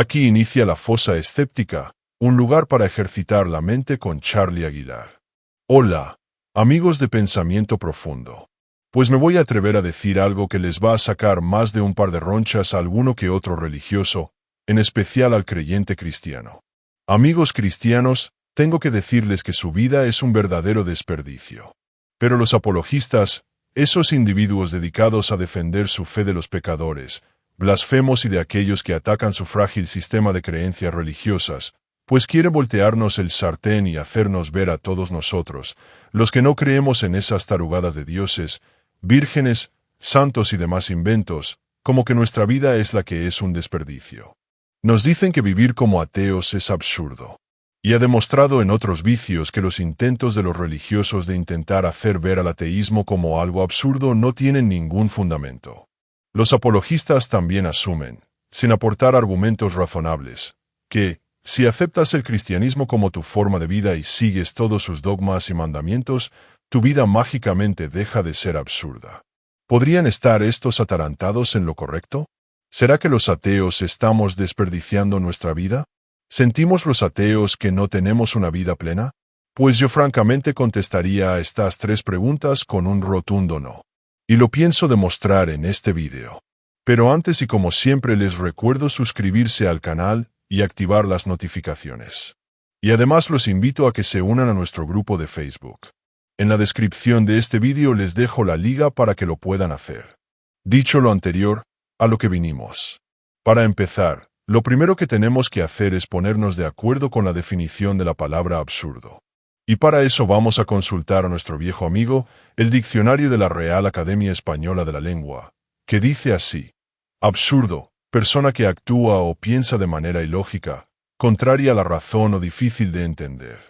Aquí inicia la fosa escéptica, un lugar para ejercitar la mente con Charlie Aguilar. Hola, amigos de Pensamiento Profundo. Pues me voy a atrever a decir algo que les va a sacar más de un par de ronchas a alguno que otro religioso, en especial al creyente cristiano. Amigos cristianos, tengo que decirles que su vida es un verdadero desperdicio. Pero los apologistas, esos individuos dedicados a defender su fe de los pecadores, blasfemos y de aquellos que atacan su frágil sistema de creencias religiosas, pues quiere voltearnos el sartén y hacernos ver a todos nosotros, los que no creemos en esas tarugadas de dioses, vírgenes, santos y demás inventos, como que nuestra vida es la que es un desperdicio. Nos dicen que vivir como ateos es absurdo. Y ha demostrado en otros vicios que los intentos de los religiosos de intentar hacer ver al ateísmo como algo absurdo no tienen ningún fundamento. Los apologistas también asumen, sin aportar argumentos razonables, que, si aceptas el cristianismo como tu forma de vida y sigues todos sus dogmas y mandamientos, tu vida mágicamente deja de ser absurda. ¿Podrían estar estos atarantados en lo correcto? ¿Será que los ateos estamos desperdiciando nuestra vida? ¿Sentimos los ateos que no tenemos una vida plena? Pues yo francamente contestaría a estas tres preguntas con un rotundo no. Y lo pienso demostrar en este video. Pero antes y como siempre les recuerdo suscribirse al canal y activar las notificaciones. Y además los invito a que se unan a nuestro grupo de Facebook. En la descripción de este video les dejo la liga para que lo puedan hacer. Dicho lo anterior, a lo que vinimos. Para empezar, lo primero que tenemos que hacer es ponernos de acuerdo con la definición de la palabra absurdo. Y para eso vamos a consultar a nuestro viejo amigo, el diccionario de la Real Academia Española de la Lengua, que dice así: absurdo, persona que actúa o piensa de manera ilógica, contraria a la razón o difícil de entender.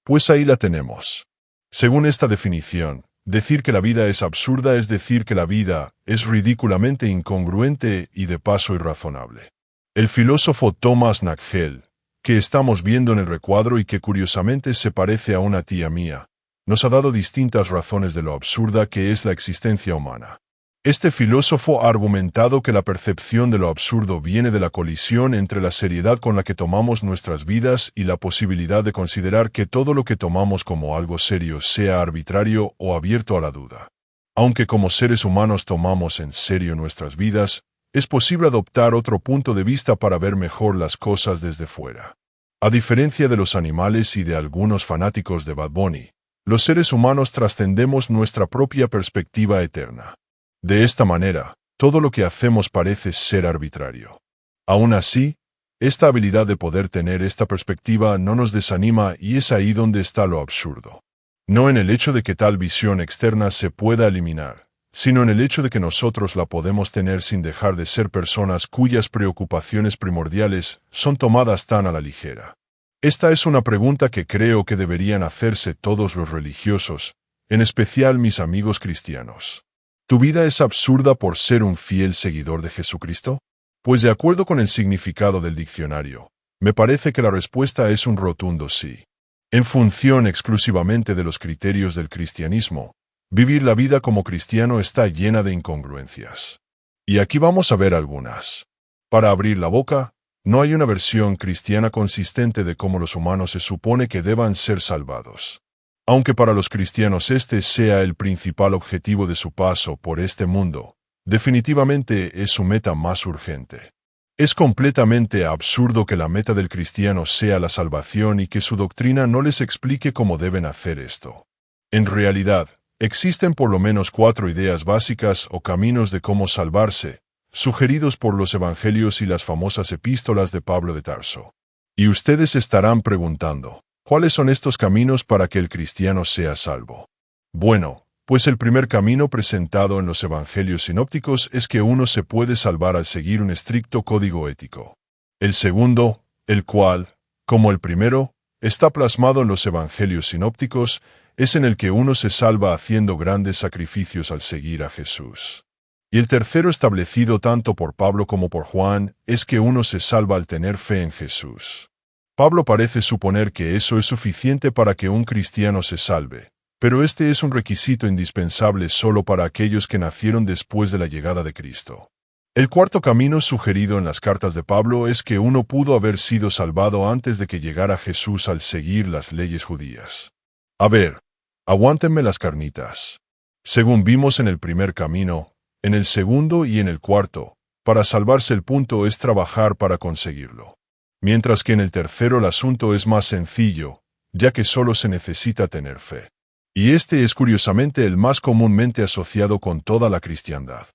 Pues ahí la tenemos. Según esta definición, decir que la vida es absurda es decir que la vida es ridículamente incongruente y de paso irrazonable. El filósofo Thomas Nagel, que estamos viendo en el recuadro y que curiosamente se parece a una tía mía, nos ha dado distintas razones de lo absurda que es la existencia humana. Este filósofo ha argumentado que la percepción de lo absurdo viene de la colisión entre la seriedad con la que tomamos nuestras vidas y la posibilidad de considerar que todo lo que tomamos como algo serio sea arbitrario o abierto a la duda. Aunque como seres humanos tomamos en serio nuestras vidas, es posible adoptar otro punto de vista para ver mejor las cosas desde fuera. A diferencia de los animales y de algunos fanáticos de Bad Bunny, los seres humanos trascendemos nuestra propia perspectiva eterna. De esta manera, todo lo que hacemos parece ser arbitrario. Aún así, esta habilidad de poder tener esta perspectiva no nos desanima y es ahí donde está lo absurdo. No en el hecho de que tal visión externa se pueda eliminar, sino en el hecho de que nosotros la podemos tener sin dejar de ser personas cuyas preocupaciones primordiales son tomadas tan a la ligera. Esta es una pregunta que creo que deberían hacerse todos los religiosos, en especial mis amigos cristianos. ¿Tu vida es absurda por ser un fiel seguidor de Jesucristo? Pues de acuerdo con el significado del diccionario, me parece que la respuesta es un rotundo sí. En función exclusivamente de los criterios del cristianismo, vivir la vida como cristiano está llena de incongruencias. Y aquí vamos a ver algunas. Para abrir la boca, no hay una versión cristiana consistente de cómo los humanos se supone que deban ser salvados. Aunque para los cristianos este sea el principal objetivo de su paso por este mundo, definitivamente es su meta más urgente. Es completamente absurdo que la meta del cristiano sea la salvación y que su doctrina no les explique cómo deben hacer esto. En realidad, existen por lo menos 4 ideas básicas o caminos de cómo salvarse, sugeridos por los evangelios y las famosas epístolas de Pablo de Tarso. Y ustedes estarán preguntando, ¿cuáles son estos caminos para que el cristiano sea salvo? Bueno, pues el primer camino presentado en los evangelios sinópticos es que uno se puede salvar al seguir un estricto código ético. El segundo, el cual, como el primero, está plasmado en los evangelios sinópticos, es en el que uno se salva haciendo grandes sacrificios al seguir a Jesús. Y el tercero establecido tanto por Pablo como por Juan, es que uno se salva al tener fe en Jesús. Pablo parece suponer que eso es suficiente para que un cristiano se salve, pero este es un requisito indispensable solo para aquellos que nacieron después de la llegada de Cristo. El cuarto camino sugerido en las cartas de Pablo es que uno pudo haber sido salvado antes de que llegara Jesús al seguir las leyes judías. A ver, aguántenme las carnitas. Según vimos en el primer camino, en el segundo y en el cuarto, para salvarse el punto es trabajar para conseguirlo. Mientras que en el tercero el asunto es más sencillo, ya que solo se necesita tener fe. Y este es curiosamente el más comúnmente asociado con toda la cristiandad.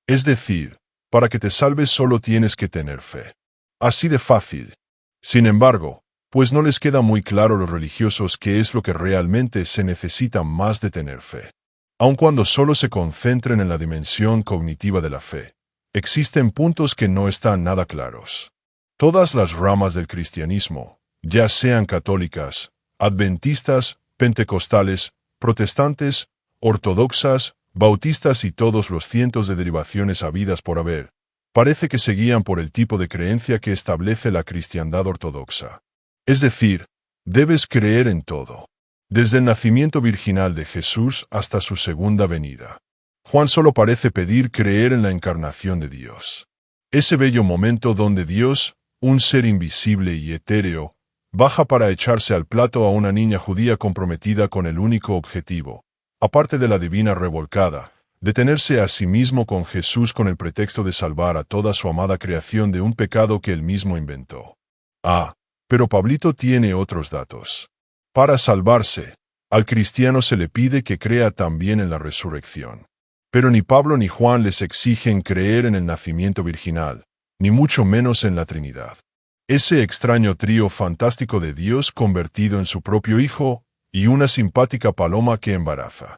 Es decir, para que te salves solo tienes que tener fe. Así de fácil. Sin embargo, pues no les queda muy claro a los religiosos qué es lo que realmente se necesita más de tener fe. Aun cuando solo se concentren en la dimensión cognitiva de la fe, existen puntos que no están nada claros. Todas las ramas del cristianismo, ya sean católicas, adventistas, pentecostales, protestantes, ortodoxas, bautistas y todos los cientos de derivaciones habidas por haber, parece que se guían por el tipo de creencia que establece la cristiandad ortodoxa. Es decir, debes creer en todo, desde el nacimiento virginal de Jesús hasta su segunda venida. Juan solo parece pedir creer en la encarnación de Dios. Ese bello momento donde Dios, un ser invisible y etéreo, baja para echarse al plato a una niña judía comprometida con el único objetivo, aparte de la divina revolcada, detenerse a sí mismo con Jesús con el pretexto de salvar a toda su amada creación de un pecado que él mismo inventó. Pero Pablito tiene otros datos. Para salvarse, al cristiano se le pide que crea también en la resurrección. Pero ni Pablo ni Juan les exigen creer en el nacimiento virginal, ni mucho menos en la Trinidad. Ese extraño trío fantástico de Dios convertido en su propio Hijo, y una simpática paloma que embaraza.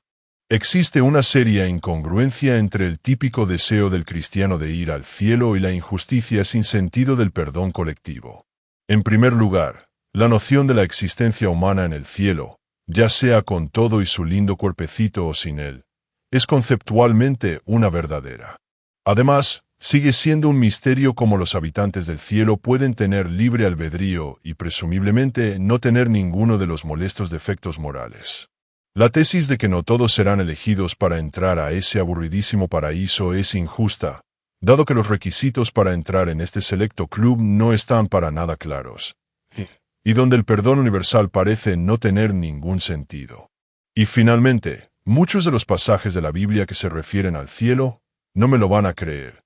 Existe una seria incongruencia entre el típico deseo del cristiano de ir al cielo y la injusticia sin sentido del perdón colectivo. En primer lugar, la noción de la existencia humana en el cielo, ya sea con todo y su lindo cuerpecito o sin él, es conceptualmente una verdadera. Además, sigue siendo un misterio cómo los habitantes del cielo pueden tener libre albedrío y presumiblemente no tener ninguno de los molestos defectos morales. La tesis de que no todos serán elegidos para entrar a ese aburridísimo paraíso es injusta, dado que los requisitos para entrar en este selecto club no están para nada claros, y donde el perdón universal parece no tener ningún sentido. Y finalmente, muchos de los pasajes de la Biblia que se refieren al cielo, no me lo van a creer,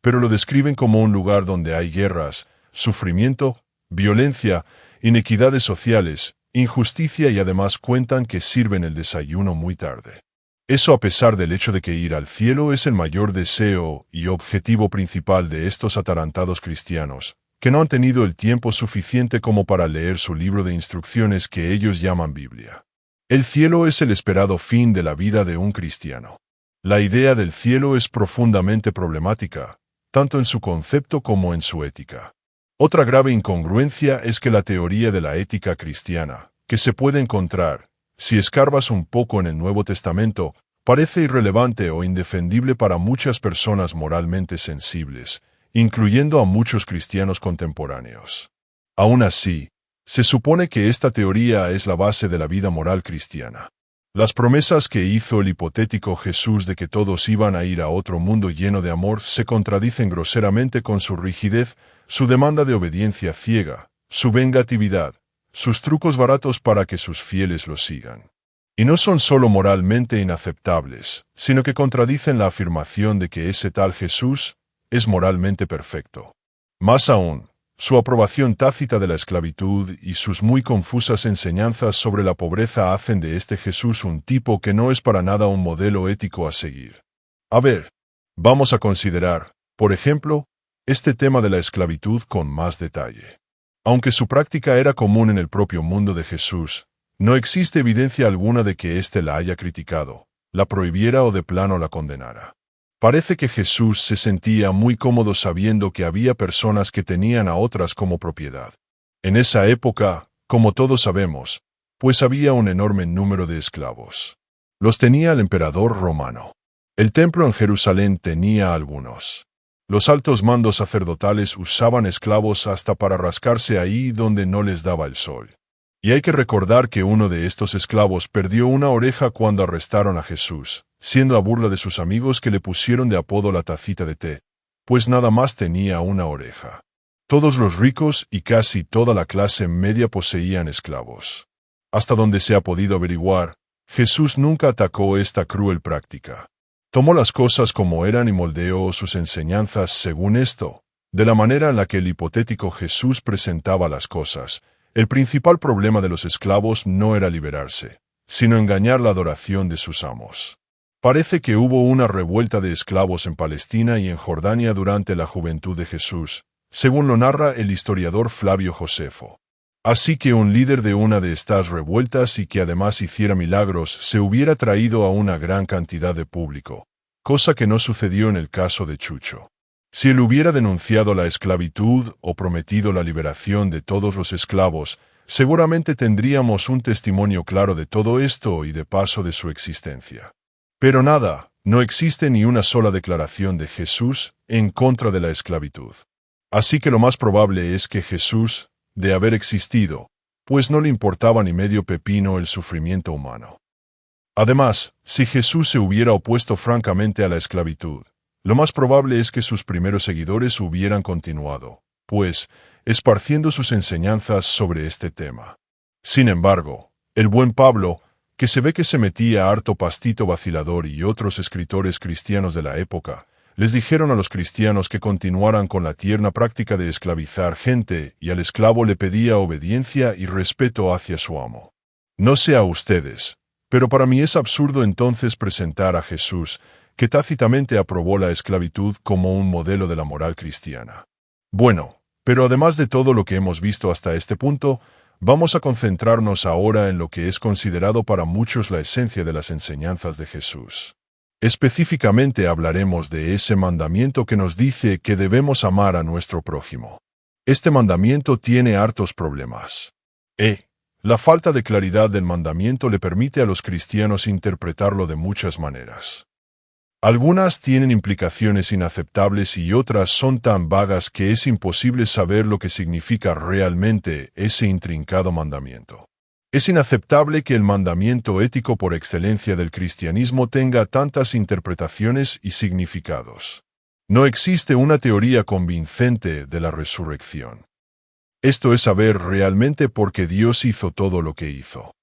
pero lo describen como un lugar donde hay guerras, sufrimiento, violencia, inequidades sociales, injusticia y además cuentan que sirven el desayuno muy tarde. Eso a pesar del hecho de que ir al cielo es el mayor deseo y objetivo principal de estos atarantados cristianos, que no han tenido el tiempo suficiente como para leer su libro de instrucciones que ellos llaman Biblia. El cielo es el esperado fin de la vida de un cristiano. La idea del cielo es profundamente problemática, tanto en su concepto como en su ética. Otra grave incongruencia es que la teoría de la ética cristiana, que se puede encontrar, si escarbas un poco en el Nuevo Testamento, parece irrelevante o indefendible para muchas personas moralmente sensibles, incluyendo a muchos cristianos contemporáneos. Aún así, se supone que esta teoría es la base de la vida moral cristiana. Las promesas que hizo el hipotético Jesús de que todos iban a ir a otro mundo lleno de amor se contradicen groseramente con su rigidez, su demanda de obediencia ciega, su vengatividad, sus trucos baratos para que sus fieles lo sigan. Y no son solo moralmente inaceptables, sino que contradicen la afirmación de que ese tal Jesús es moralmente perfecto. Más aún, su aprobación tácita de la esclavitud y sus muy confusas enseñanzas sobre la pobreza hacen de este Jesús un tipo que no es para nada un modelo ético a seguir. A ver, vamos a considerar, por ejemplo, este tema de la esclavitud con más detalle. Aunque su práctica era común en el propio mundo de Jesús, no existe evidencia alguna de que éste la haya criticado, la prohibiera o de plano la condenara. Parece que Jesús se sentía muy cómodo sabiendo que había personas que tenían a otras como propiedad. En esa época, como todos sabemos, pues había un enorme número de esclavos. Los tenía el emperador romano. El templo en Jerusalén tenía algunos. Los altos mandos sacerdotales usaban esclavos hasta para rascarse ahí donde no les daba el sol. Y hay que recordar que uno de estos esclavos perdió una oreja cuando arrestaron a Jesús, siendo a burla de sus amigos que le pusieron de apodo la tacita de té, pues nada más tenía una oreja. Todos los ricos y casi toda la clase media poseían esclavos. Hasta donde se ha podido averiguar, Jesús nunca atacó esta cruel práctica. Tomó las cosas como eran y moldeó sus enseñanzas según esto. De la manera en la que el hipotético Jesús presentaba las cosas, el principal problema de los esclavos no era liberarse, sino engañar la adoración de sus amos. Parece que hubo una revuelta de esclavos en Palestina y en Jordania durante la juventud de Jesús, según lo narra el historiador Flavio Josefo. Así que un líder de una de estas revueltas y que además hiciera milagros se hubiera traído a una gran cantidad de público, cosa que no sucedió en el caso de Chucho. Si él hubiera denunciado la esclavitud o prometido la liberación de todos los esclavos, seguramente tendríamos un testimonio claro de todo esto y de paso de su existencia. Pero nada, no existe ni una sola declaración de Jesús en contra de la esclavitud. Así que lo más probable es que Jesús, de haber existido, pues no le importaba ni medio pepino el sufrimiento humano. Además, si Jesús se hubiera opuesto francamente a la esclavitud, lo más probable es que sus primeros seguidores hubieran continuado, pues, esparciendo sus enseñanzas sobre este tema. Sin embargo, el buen Pablo, que se ve que se metía harto pastito vacilador y otros escritores cristianos de la época, les dijeron a los cristianos que continuaran con la tierna práctica de esclavizar gente y al esclavo le pedía obediencia y respeto hacia su amo. No sé a ustedes, pero para mí es absurdo entonces presentar a Jesús, que tácitamente aprobó la esclavitud como un modelo de la moral cristiana. Bueno, pero además de todo lo que hemos visto hasta este punto, vamos a concentrarnos ahora en lo que es considerado para muchos la esencia de las enseñanzas de Jesús. Específicamente hablaremos de ese mandamiento que nos dice que debemos amar a nuestro prójimo. Este mandamiento tiene hartos problemas. La falta de claridad del mandamiento le permite a los cristianos interpretarlo de muchas maneras. Algunas tienen implicaciones inaceptables y otras son tan vagas que es imposible saber lo que significa realmente ese intrincado mandamiento. Es inaceptable que el mandamiento ético por excelencia del cristianismo tenga tantas interpretaciones y significados. No existe una teoría convincente de la resurrección. Esto es saber realmente por qué Dios hizo todo lo que hizo.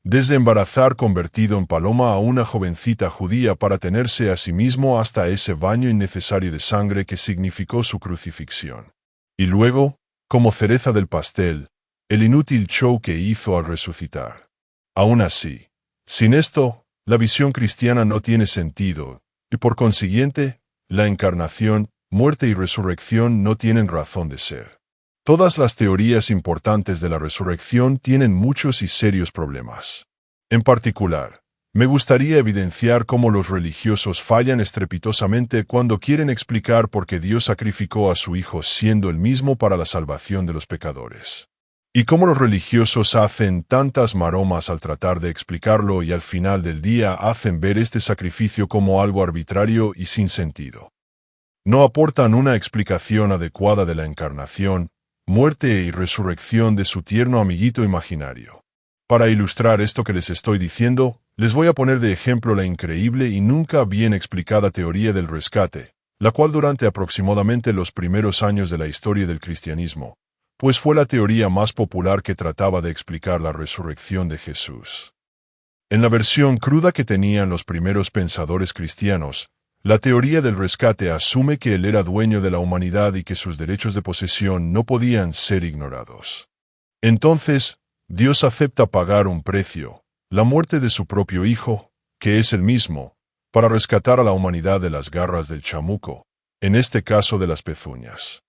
Desde embarazar convertido en paloma a una jovencita judía para tenerse a sí mismo hasta ese baño innecesario de sangre que significó su crucifixión. Y luego, como cereza del pastel, el inútil show que hizo al resucitar. Aún así, sin esto, la visión cristiana no tiene sentido, y por consiguiente, la encarnación, muerte y resurrección no tienen razón de ser. Todas las teorías importantes de la resurrección tienen muchos y serios problemas. En particular, me gustaría evidenciar cómo los religiosos fallan estrepitosamente cuando quieren explicar por qué Dios sacrificó a su Hijo siendo el mismo para la salvación de los pecadores. Y cómo los religiosos hacen tantas maromas al tratar de explicarlo y al final del día hacen ver este sacrificio como algo arbitrario y sin sentido. No aportan una explicación adecuada de la encarnación, muerte y resurrección de su tierno amiguito imaginario. Para ilustrar esto que les estoy diciendo, les voy a poner de ejemplo la increíble y nunca bien explicada teoría del rescate, la cual durante aproximadamente los primeros años de la historia del cristianismo, pues fue la teoría más popular que trataba de explicar la resurrección de Jesús. En la versión cruda que tenían los primeros pensadores cristianos, la teoría del rescate asume que él era dueño de la humanidad y que sus derechos de posesión no podían ser ignorados. Entonces, Dios acepta pagar un precio, la muerte de su propio Hijo, que es el mismo, para rescatar a la humanidad de las garras del chamuco, en este caso de las pezuñas.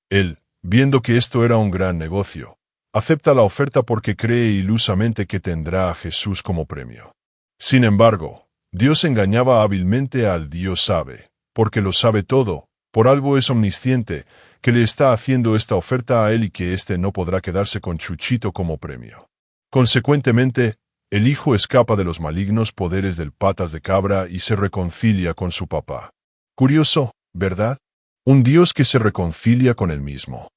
Él, viendo que esto era un gran negocio, acepta la oferta porque cree ilusamente que tendrá a Jesús como premio. Sin embargo, Dios engañaba hábilmente al Dios sabe, porque lo sabe todo, por algo es omnisciente, que le está haciendo esta oferta a él y que éste no podrá quedarse con Chuchito como premio. Consecuentemente, el hijo escapa de los malignos poderes del patas de cabra y se reconcilia con su papá. Curioso, ¿verdad? Un Dios que se reconcilia con él mismo.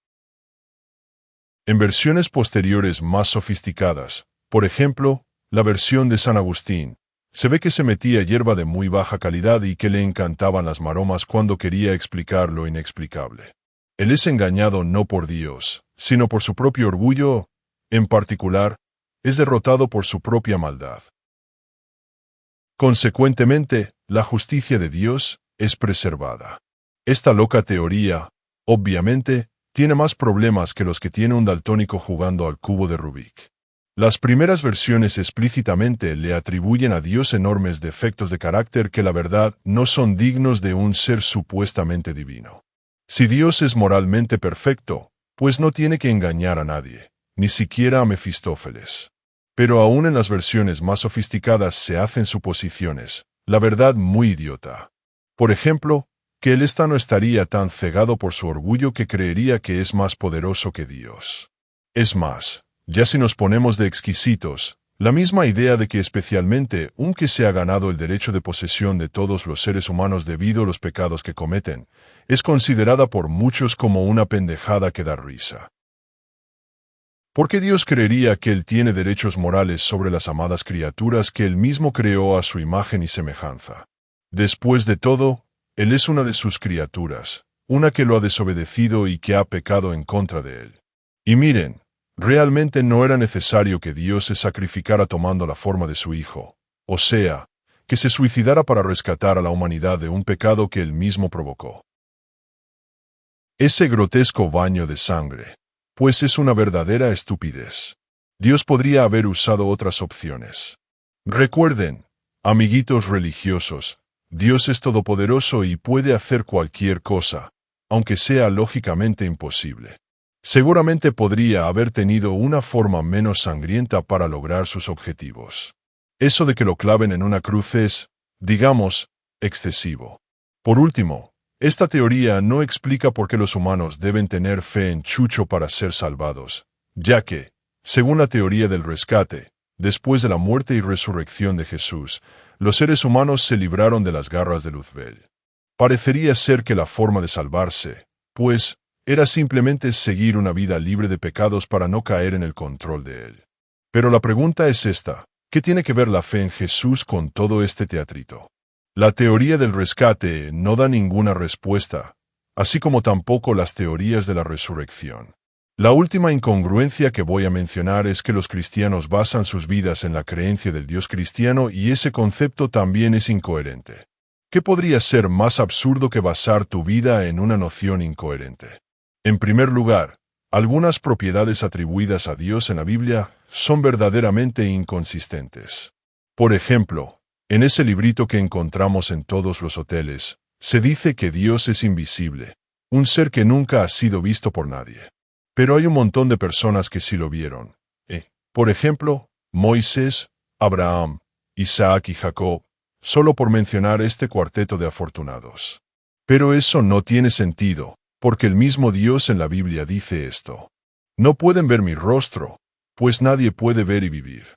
En versiones posteriores más sofisticadas, por ejemplo, la versión de San Agustín, Se ve que se metía hierba de muy baja calidad y que le encantaban las maromas cuando quería explicar lo inexplicable. Él es engañado no por Dios, sino por su propio orgullo, en particular, es derrotado por su propia maldad. Consecuentemente, la justicia de Dios es preservada. Esta loca teoría, obviamente, tiene más problemas que los que tiene un daltónico jugando al cubo de Rubik. Las primeras versiones explícitamente le atribuyen a Dios enormes defectos de carácter que la verdad no son dignos de un ser supuestamente divino. Si Dios es moralmente perfecto, pues no tiene que engañar a nadie, ni siquiera a Mefistófeles. Pero aún en las versiones más sofisticadas se hacen suposiciones, la verdad muy idiota. Por ejemplo, que él no estaría tan cegado por su orgullo que creería que es más poderoso que Dios. Es más, ya si nos ponemos de exquisitos, la misma idea de que especialmente un que se ha ganado el derecho de posesión de todos los seres humanos debido a los pecados que cometen, es considerada por muchos como una pendejada que da risa. ¿Por qué Dios creería que Él tiene derechos morales sobre las amadas criaturas que Él mismo creó a su imagen y semejanza? Después de todo, Él es una de sus criaturas, una que lo ha desobedecido y que ha pecado en contra de Él. Y miren, realmente no era necesario que Dios se sacrificara tomando la forma de su Hijo, o sea, que se suicidara para rescatar a la humanidad de un pecado que Él mismo provocó. Ese grotesco baño de sangre, pues es una verdadera estupidez. Dios podría haber usado otras opciones. Recuerden, amiguitos religiosos, Dios es todopoderoso y puede hacer cualquier cosa, aunque sea lógicamente imposible. Seguramente podría haber tenido una forma menos sangrienta para lograr sus objetivos. Eso de que lo claven en una cruz es, digamos, excesivo. Por último, esta teoría no explica por qué los humanos deben tener fe en Chucho para ser salvados, ya que, según la teoría del rescate, después de la muerte y resurrección de Jesús, los seres humanos se libraron de las garras de Luzbel. Parecería ser que la forma de salvarse, pues, era simplemente seguir una vida libre de pecados para no caer en el control de él. Pero la pregunta es esta, ¿qué tiene que ver la fe en Jesús con todo este teatrito? La teoría del rescate no da ninguna respuesta, así como tampoco las teorías de la resurrección. La última incongruencia que voy a mencionar es que los cristianos basan sus vidas en la creencia del Dios cristiano y ese concepto también es incoherente. ¿Qué podría ser más absurdo que basar tu vida en una noción incoherente? En primer lugar, algunas propiedades atribuidas a Dios en la Biblia son verdaderamente inconsistentes. Por ejemplo, en ese librito que encontramos en todos los hoteles, se dice que Dios es invisible, un ser que nunca ha sido visto por nadie. Pero hay un montón de personas que sí lo vieron. Por ejemplo, Moisés, Abraham, Isaac y Jacob, solo por mencionar este cuarteto de afortunados. Pero eso no tiene sentido, porque el mismo Dios en la Biblia dice esto. No pueden ver mi rostro, pues nadie puede ver y vivir.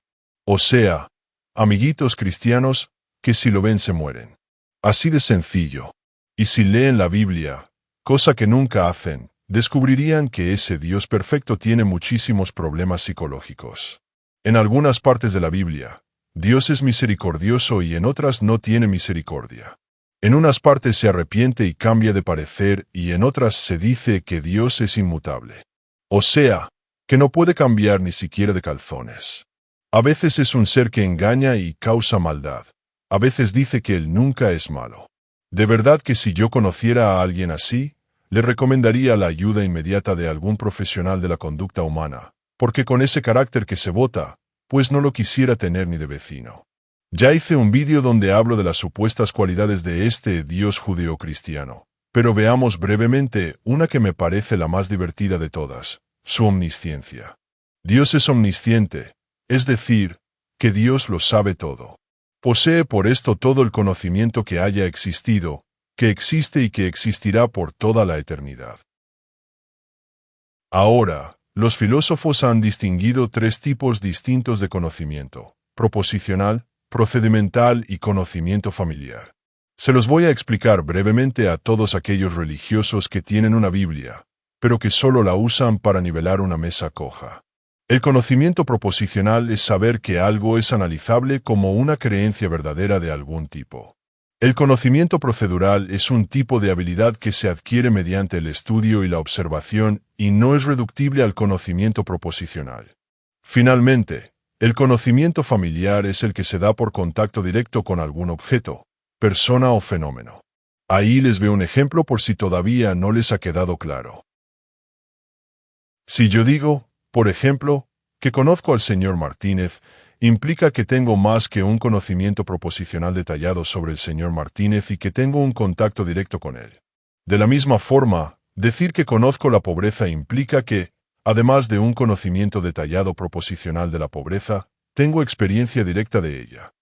O sea, amiguitos cristianos, que si lo ven se mueren. Así de sencillo. Y si leen la Biblia, cosa que nunca hacen, descubrirían que ese Dios perfecto tiene muchísimos problemas psicológicos. En algunas partes de la Biblia, Dios es misericordioso y en otras no tiene misericordia. En unas partes se arrepiente y cambia de parecer y en otras se dice que Dios es inmutable. O sea, que no puede cambiar ni siquiera de calzones. A veces es un ser que engaña y causa maldad. A veces dice que Él nunca es malo. De verdad que si yo conociera a alguien así, le recomendaría la ayuda inmediata de algún profesional de la conducta humana, porque con ese carácter que se bota, pues no lo quisiera tener ni de vecino. Ya hice un vídeo donde hablo de las supuestas cualidades de este Dios judeocristiano, pero veamos brevemente una que me parece la más divertida de todas, su omnisciencia. Dios es omnisciente, es decir, que Dios lo sabe todo. Posee por esto todo el conocimiento que haya existido, que existe y que existirá por toda la eternidad. Ahora, los filósofos han distinguido tres tipos distintos de conocimiento: proposicional, procedimental y conocimiento familiar. Se los voy a explicar brevemente a todos aquellos religiosos que tienen una Biblia, pero que solo la usan para nivelar una mesa coja. El conocimiento proposicional es saber que algo es analizable como una creencia verdadera de algún tipo. El conocimiento procedural es un tipo de habilidad que se adquiere mediante el estudio y la observación y no es reductible al conocimiento proposicional. Finalmente, el conocimiento familiar es el que se da por contacto directo con algún objeto, persona o fenómeno. Ahí les veo un ejemplo por si todavía no les ha quedado claro. Si yo digo, por ejemplo, que conozco al señor Martínez, implica que tengo más que un conocimiento proposicional detallado sobre el señor Martínez y que tengo un contacto directo con él. De la misma forma, decir que conozco la pobreza implica que, además de un conocimiento detallado proposicional de la pobreza, tengo experiencia directa de ella.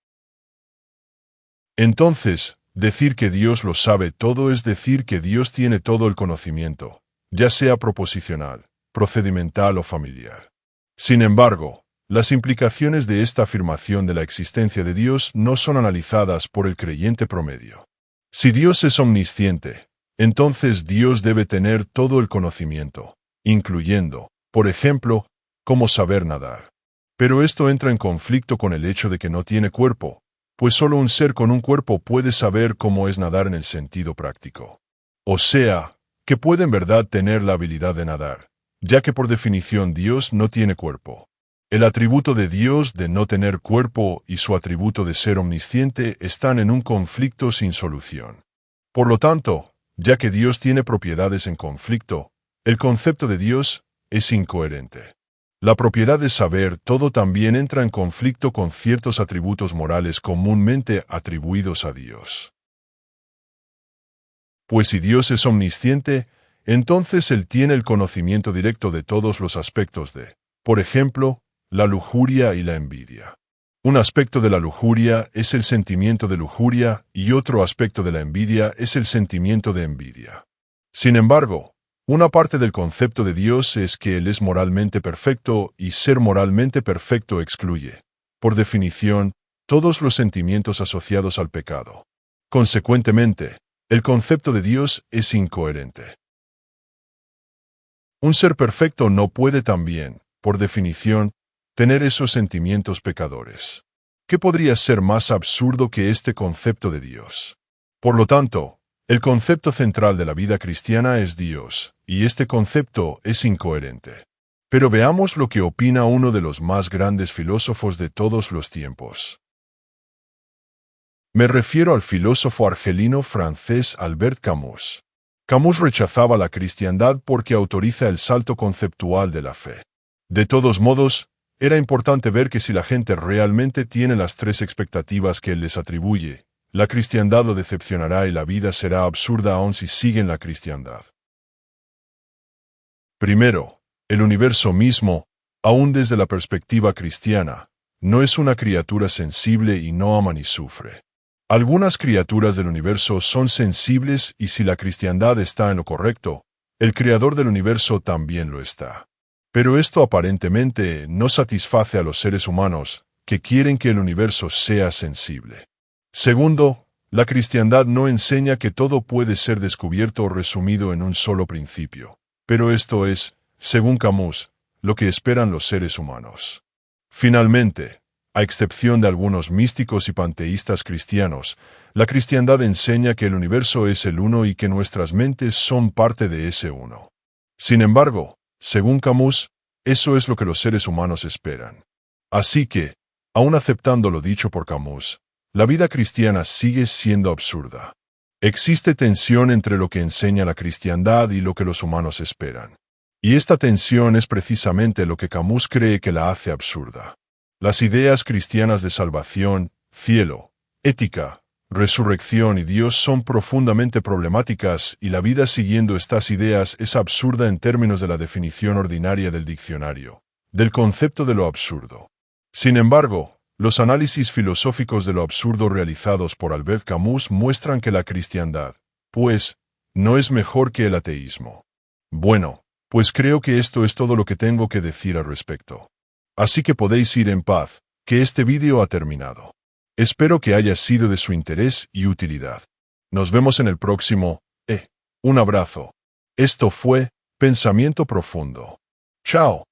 Entonces, decir que Dios lo sabe todo es decir que Dios tiene todo el conocimiento, ya sea proposicional, procedimental o familiar. Sin embargo, las implicaciones de esta afirmación de la existencia de Dios no son analizadas por el creyente promedio. Si Dios es omnisciente, entonces Dios debe tener todo el conocimiento, incluyendo, por ejemplo, cómo saber nadar. Pero esto entra en conflicto con el hecho de que no tiene cuerpo, pues solo un ser con un cuerpo puede saber cómo es nadar en el sentido práctico. O sea, que puede en verdad tener la habilidad de nadar, ya que por definición Dios no tiene cuerpo. El atributo de Dios de no tener cuerpo y su atributo de ser omnisciente están en un conflicto sin solución. Por lo tanto, ya que Dios tiene propiedades en conflicto, el concepto de Dios es incoherente. La propiedad de saber todo también entra en conflicto con ciertos atributos morales comúnmente atribuidos a Dios. Pues si Dios es omnisciente, entonces Él tiene el conocimiento directo de todos los aspectos de, por ejemplo, la lujuria y la envidia. Un aspecto de la lujuria es el sentimiento de lujuria y otro aspecto de la envidia es el sentimiento de envidia. Sin embargo, una parte del concepto de Dios es que Él es moralmente perfecto y ser moralmente perfecto excluye, por definición, todos los sentimientos asociados al pecado. Consecuentemente, el concepto de Dios es incoherente. Un ser perfecto no puede también, por definición, tener esos sentimientos pecadores. ¿Qué podría ser más absurdo que este concepto de Dios? Por lo tanto, el concepto central de la vida cristiana es Dios, y este concepto es incoherente. Pero veamos lo que opina uno de los más grandes filósofos de todos los tiempos. Me refiero al filósofo argelino francés Albert Camus. Camus rechazaba la cristiandad porque autoriza el salto conceptual de la fe. De todos modos, era importante ver que si la gente realmente tiene las tres expectativas que él les atribuye, la cristiandad lo decepcionará y la vida será absurda aun si siguen la cristiandad. Primero, el universo mismo, aun desde la perspectiva cristiana, no es una criatura sensible y no ama ni sufre. Algunas criaturas del universo son sensibles y si la cristiandad está en lo correcto, el creador del universo también lo está. Pero esto aparentemente no satisface a los seres humanos, que quieren que el universo sea sensible. Segundo, la cristiandad no enseña que todo puede ser descubierto o resumido en un solo principio. Pero esto es, según Camus, lo que esperan los seres humanos. Finalmente, a excepción de algunos místicos y panteístas cristianos, la cristiandad enseña que el universo es el uno y que nuestras mentes son parte de ese uno. Sin embargo, según Camus, eso es lo que los seres humanos esperan. Así que, aun aceptando lo dicho por Camus, la vida cristiana sigue siendo absurda. Existe tensión entre lo que enseña la cristiandad y lo que los humanos esperan. Y esta tensión es precisamente lo que Camus cree que la hace absurda. Las ideas cristianas de salvación, cielo, ética, resurrección y Dios son profundamente problemáticas y la vida siguiendo estas ideas es absurda en términos de la definición ordinaria del diccionario, del concepto de lo absurdo. Sin embargo, los análisis filosóficos de lo absurdo realizados por Albert Camus muestran que la cristiandad, pues, no es mejor que el ateísmo. Bueno, pues creo que esto es todo lo que tengo que decir al respecto. Así que podéis ir en paz, que este vídeo ha terminado. Espero que haya sido de su interés y utilidad. Nos vemos en el próximo. Un abrazo. Esto fue Pensamiento Profundo. Chao.